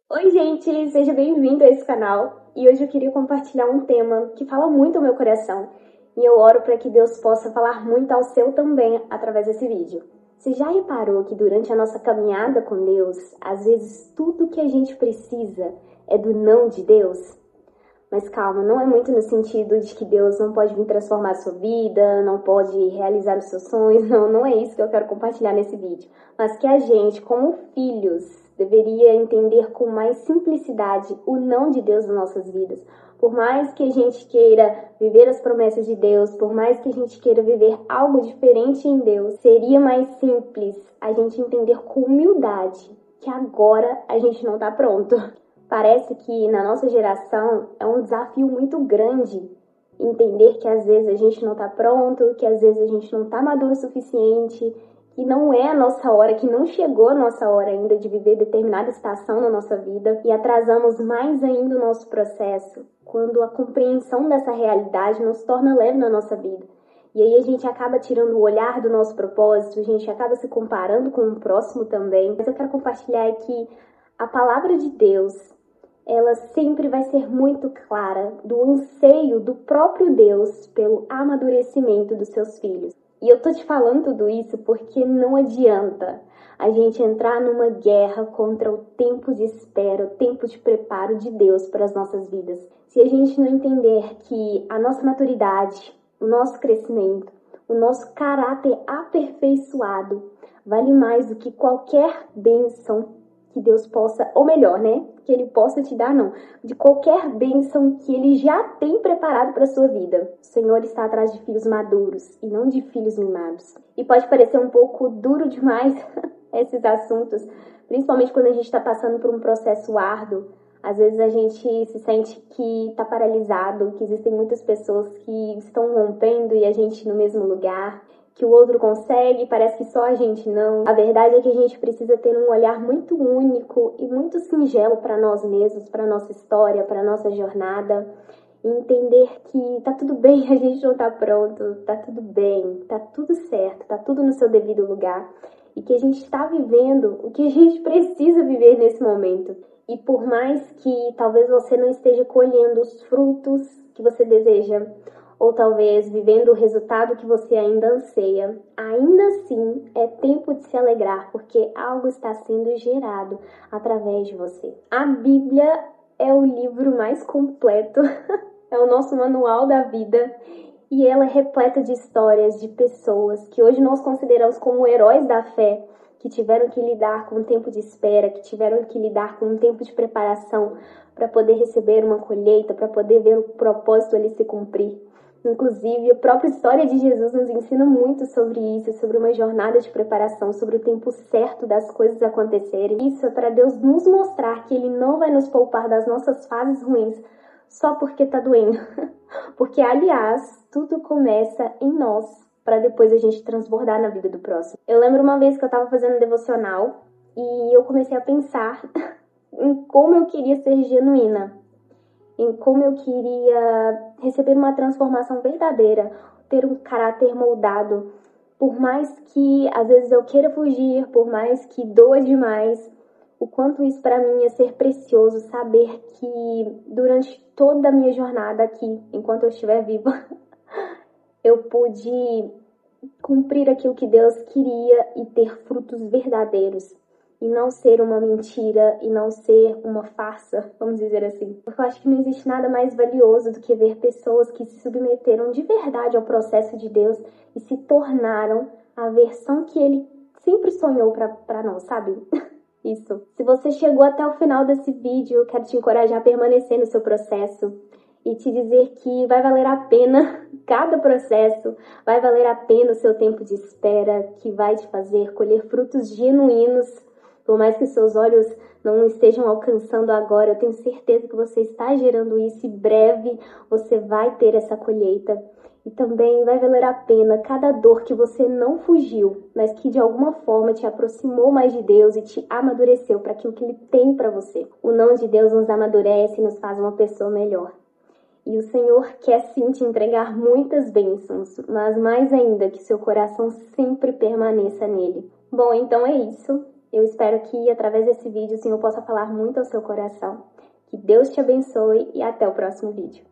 Oi, gente, seja bem-vindo a esse canal. E hoje eu queria compartilhar um tema que fala muito ao meu coração. E eu oro para que Deus possa falar muito ao seu também através desse vídeo. Você já reparou que durante a nossa caminhada com Deus, às vezes tudo que a gente precisa é do não de Deus? Mas calma, não é muito no sentido de que Deus não pode vir transformar a sua vida, não pode realizar os seus sonhos, não é isso que eu quero compartilhar nesse vídeo. Mas que a gente, como filhos, deveria entender com mais simplicidade o não de Deus nas nossas vidas. Por mais que a gente queira viver as promessas de Deus, por mais que a gente queira viver algo diferente em Deus, seria mais simples a gente entender com humildade que agora a gente não está pronto. Parece que na nossa geração é um desafio muito grande entender que às vezes a gente não está pronto, que às vezes a gente não está maduro o suficiente, que não é a nossa hora, que não chegou a nossa hora ainda de viver determinada estação na nossa vida e atrasamos mais ainda o nosso processo quando a compreensão dessa realidade nos torna leve na nossa vida. E aí a gente acaba tirando o olhar do nosso propósito, a gente acaba se comparando com o próximo também. Mas eu quero compartilhar aqui a palavra de Deus, ela sempre vai ser muito clara do anseio do próprio Deus pelo amadurecimento dos seus filhos. E eu tô te falando tudo isso porque não adianta a gente entrar numa guerra contra o tempo de espera, o tempo de preparo de Deus para as nossas vidas. Se a gente não entender que a nossa maturidade, o nosso crescimento, o nosso caráter aperfeiçoado vale mais do que qualquer bênção que Deus possa, ou melhor, né? Que Ele possa te dar, não. De qualquer bênção que Ele já tem preparado para a sua vida. O Senhor está atrás de filhos maduros e não de filhos mimados. E pode parecer um pouco duro demais esses assuntos, principalmente quando a gente está passando por um processo árduo. Às vezes a gente se sente que está paralisado, que existem muitas pessoas que estão rompendo e a gente no mesmo lugar, que o outro consegue, parece que só a gente não. A verdade é que a gente precisa ter um olhar muito único e muito singelo para nós mesmos, para nossa história, para nossa jornada, e entender que tá tudo bem, a gente não tá pronto, tá tudo bem, tá tudo certo, tá tudo no seu devido lugar, e que a gente está vivendo o que a gente precisa viver nesse momento. E por mais que talvez você não esteja colhendo os frutos que você deseja, ou talvez vivendo o resultado que você ainda anseia, ainda assim é tempo de se alegrar, porque algo está sendo gerado através de você. A Bíblia é o livro mais completo, é o nosso manual da vida, e ela é repleta de histórias de pessoas que hoje nós consideramos como heróis da fé, que tiveram que lidar com um tempo de espera, que tiveram que lidar com um tempo de preparação para poder receber uma colheita, para poder ver o propósito ali se cumprir. Inclusive, a própria história de Jesus nos ensina muito sobre isso, sobre uma jornada de preparação, sobre o tempo certo das coisas acontecerem. Isso é para Deus nos mostrar que Ele não vai nos poupar das nossas fases ruins só porque tá doendo. Porque, aliás, tudo começa em nós, para depois a gente transbordar na vida do próximo. Eu lembro uma vez que eu estava fazendo devocional e eu comecei a pensar em como eu queria ser genuína, em como eu queria receber uma transformação verdadeira, ter um caráter moldado. Por mais que às vezes eu queira fugir, por mais que doa demais, o quanto isso para mim ia ser precioso, saber que durante toda a minha jornada aqui, enquanto eu estiver viva, eu pude cumprir aquilo que Deus queria e ter frutos verdadeiros. E não ser uma mentira, e não ser uma farsa, vamos dizer assim. Porque eu acho que não existe nada mais valioso do que ver pessoas que se submeteram de verdade ao processo de Deus e se tornaram a versão que Ele sempre sonhou para nós, sabe? Isso. Se você chegou até o final desse vídeo, eu quero te encorajar a permanecer no seu processo e te dizer que vai valer a pena cada processo, vai valer a pena o seu tempo de espera, que vai te fazer colher frutos genuínos. Por mais que seus olhos não estejam alcançando agora, eu tenho certeza que você está gerando isso e breve você vai ter essa colheita. E também vai valer a pena cada dor que você não fugiu, mas que de alguma forma te aproximou mais de Deus e te amadureceu para aquilo que Ele tem para você. O não de Deus nos amadurece e nos faz uma pessoa melhor. E o Senhor quer sim te entregar muitas bênçãos, mas mais ainda que seu coração sempre permaneça nele. Bom, então é isso. Eu espero que através desse vídeo o Senhor possa falar muito ao seu coração. Que Deus te abençoe e até o próximo vídeo.